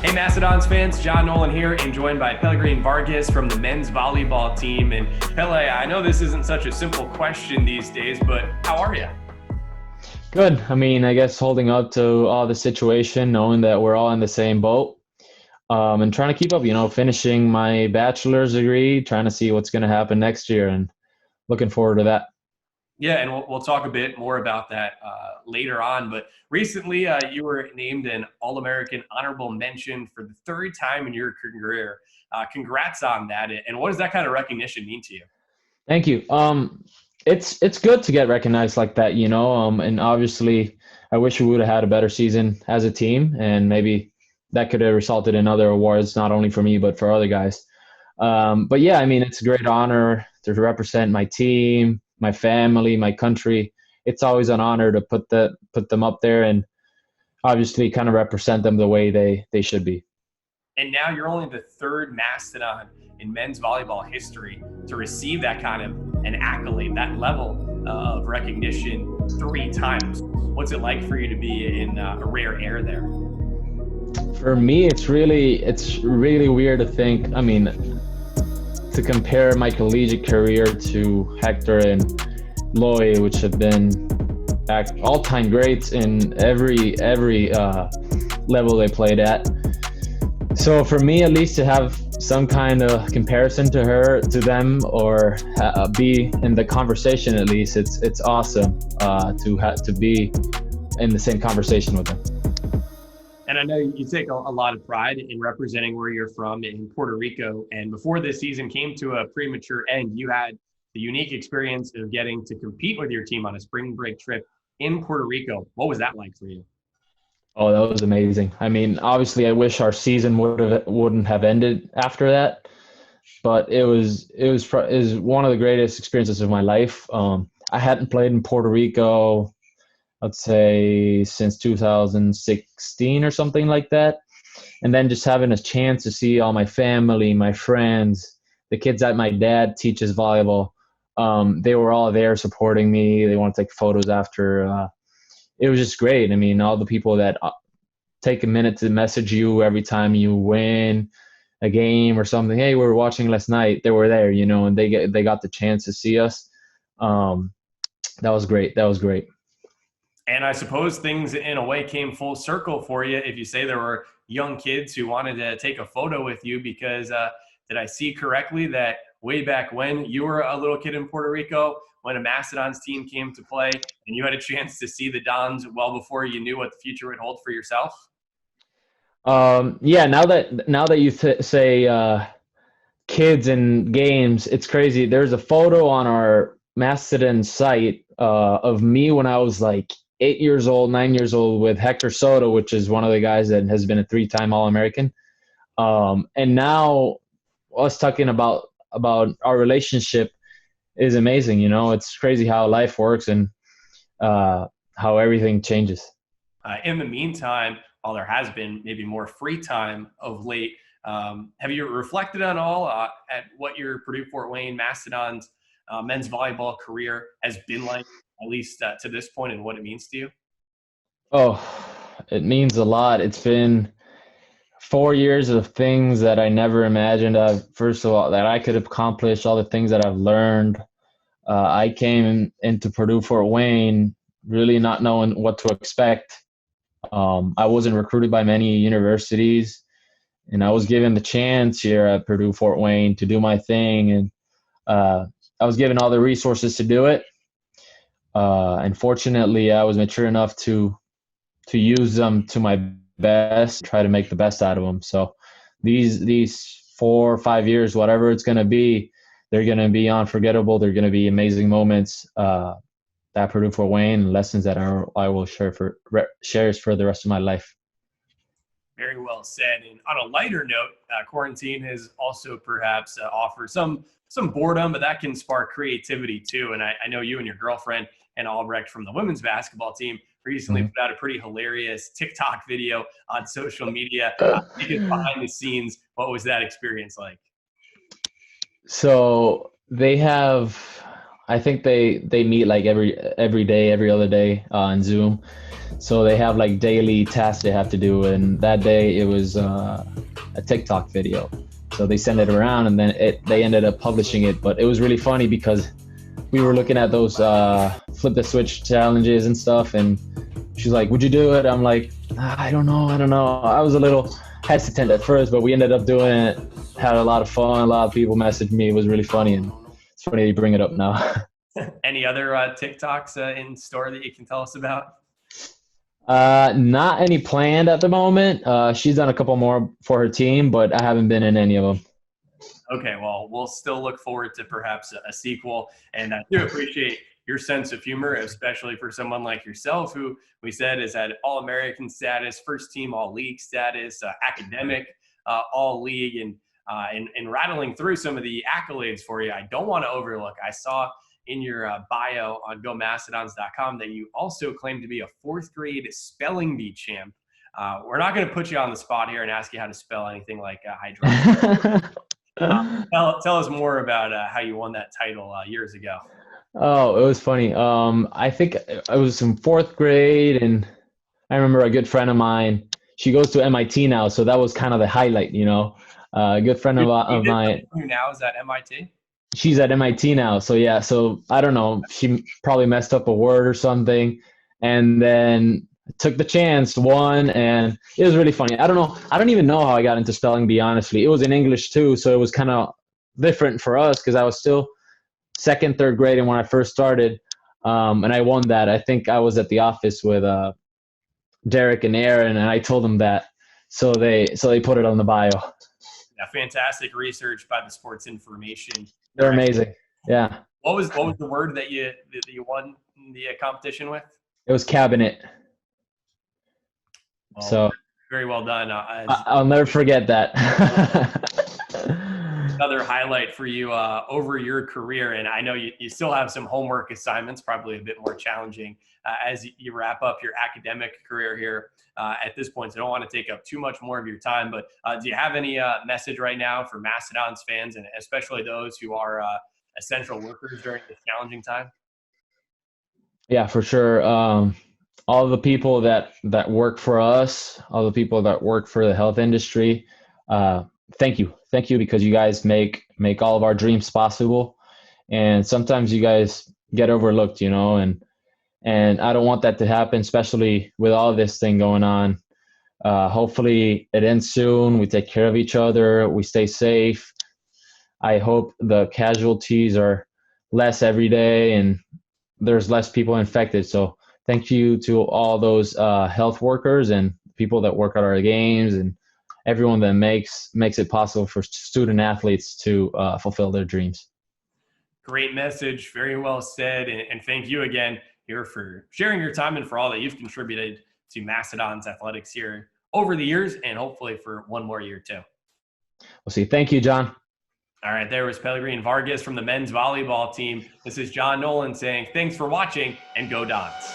Hey Mastodons fans, John Nolan here and joined by Pelegrin Vargas from the men's volleyball team. And Pele, I know this isn't such a simple question these days, but how are you? Good. I guess holding up to all the situation, knowing that we're all in the same boat, and trying to keep up, finishing my bachelor's degree, trying to see what's going to happen next year and looking forward to that. Yeah, and we'll talk a bit more about that later on. But recently, you were named an All-American honorable mention for the third time in your career. Congrats on that. And what does that kind of recognition mean to you? Thank you. It's good to get recognized like that, and obviously I wish we would have had a better season as a team, and maybe that could have resulted in other awards, not only for me, but for other guys. But yeah, it's a great honor to represent my team, my family, my country. It's always an honor to put them up there and obviously kind of represent them the way they should be. And now you're only the third Mastodon in men's volleyball history to receive that kind of an accolade, that level of recognition three times. What's it like for you to be in a rare air there? For me, it's really weird to think. To compare my collegiate career to Hector and Loy, which have been all-time greats in every level they played at. So for me, at least, to have some kind of comparison to them, or be in the conversation, at least, it's awesome to be in the same conversation with them. And I know you take a lot of pride in representing where you're from in Puerto Rico. And before this season came to a premature end, you had the unique experience of getting to compete with your team on a spring break trip in Puerto Rico. What was that like for you? Oh, that was amazing. Obviously, I wish our season wouldn't have ended after that, but it was one of the greatest experiences of my life. I hadn't played in Puerto Rico, I'd say, since 2016 or something like that. And then just having a chance to see all my family, my friends, the kids that my dad teaches volleyball, they were all there supporting me. They want to take photos after. It was just great. All the people that take a minute to message you every time you win a game or something. Hey, we were watching last night. They were there, and they got the chance to see us. That was great. That was great. And I suppose things in a way came full circle for you if you say there were young kids who wanted to take a photo with you because did I see correctly that way back when you were a little kid in Puerto Rico, when a Mastodons team came to play and you had a chance to see the Dons well before you knew what the future would hold for yourself? Yeah, now that you say kids and games, it's crazy. There's a photo on our Mastodon site of me when I was like 8 years old, 9 years old, with Hector Soto, which is one of the guys that has been a three-time All-American. And now us talking about our relationship is amazing. It's crazy how life works and how everything changes. In the meantime, while there has been maybe more free time of late, have you reflected on all at what your Purdue Fort Wayne Mastodons men's volleyball career has been like, at least to this point, and what it means to you? Oh, it means a lot. It's been 4 years of things that I never imagined. First of all, that I could accomplish, all the things that I've learned. I came into Purdue Fort Wayne really not knowing what to expect. I wasn't recruited by many universities, and I was given the chance here at Purdue Fort Wayne to do my thing, and I was given all the resources to do it. And fortunately, I was mature enough to use them to my best, try to make the best out of them. So these 4 or 5 years, whatever it's going to be, they're going to be unforgettable. They're going to be amazing moments. That Purdue Fort Wayne, lessons that I will share for the rest of my life. Very well said. And on a lighter note, quarantine has also perhaps offered some boredom, but that can spark creativity too. And I know you and your girlfriend and Albrecht from the women's basketball team recently put out a pretty hilarious TikTok video on social media. Take us behind the scenes. What was that experience like? So they have I think they meet like every day, every other day on Zoom. So they have like daily tasks they have to do, and that day it was a TikTok video. So they send it around, and then they ended up publishing it. But it was really funny because we were looking at those flip the switch challenges and stuff, and she's like, "Would you do it?" I'm like, I don't know. I was a little hesitant at first, but we ended up doing it. Had a lot of fun. A lot of people messaged me. It was really funny, and it's funny you bring it up now. Any other TikToks in store that you can tell us about? Not any planned at the moment. She's done a couple more for her team, but I haven't been in any of them. Okay, well, we'll still look forward to perhaps a sequel. And I do appreciate your sense of humor, especially for someone like yourself, who we said is at All-American status, first team All-League status, academic All-League, and rattling through some of the accolades for you. I don't want to overlook. I saw in your bio on GoMastodons.com that you also claim to be a fourth grade spelling bee champ. We're not going to put you on the spot here and ask you how to spell anything like hydroxy. Tell us more about how you won that title years ago. Oh, it was funny. I think I was in fourth grade, and I remember a good friend of mine. She goes to MIT now, so that was kind of the highlight, you know. A good friend of mine. Who now is at MIT? She's at MIT now, so yeah. So I don't know. She probably messed up a word or something, and then took the chance, won, and it was really funny. I don't know. I don't even know how I got into spelling bee, honestly. It was in English too, so it was kind of different for us because I was still second, third grade, and when I first started, and I won that. I think I was at the office with Derek and Aaron, and I told them that, so they put it on the bio. Yeah, fantastic research by the Sports Information. They're amazing. Yeah. What was the word that you won the competition with? It was cabinet. Well, so very well done. I'll never forget that. Another highlight for you over your career, and I know you still have some homework assignments, probably a bit more challenging as you wrap up your academic career here at this point. So I don't want to take up too much more of your time, but do you have any message right now for Mastodons fans, and especially those who are essential workers during this challenging time? Yeah, for sure. All the people that work for us, all the people that work for the health industry, thank you because you guys make all of our dreams possible, and sometimes you guys get overlooked, you know, and I don't want that to happen, especially with all this thing going on. Hopefully it ends soon. We take care of each other. We stay safe. I hope the casualties are less every day and there's less people infected. So thank you to all those health workers and people that work at our games and everyone that makes it possible for student athletes to fulfill their dreams. Great message. Very well said. And thank you again here for sharing your time and for all that you've contributed to Mastodon's athletics here over the years, and hopefully for one more year too. We'll see. Thank you, John. All right, there was Pelegrin Vargas from the men's volleyball team. This is John Nolan saying thanks for watching, and go Dons.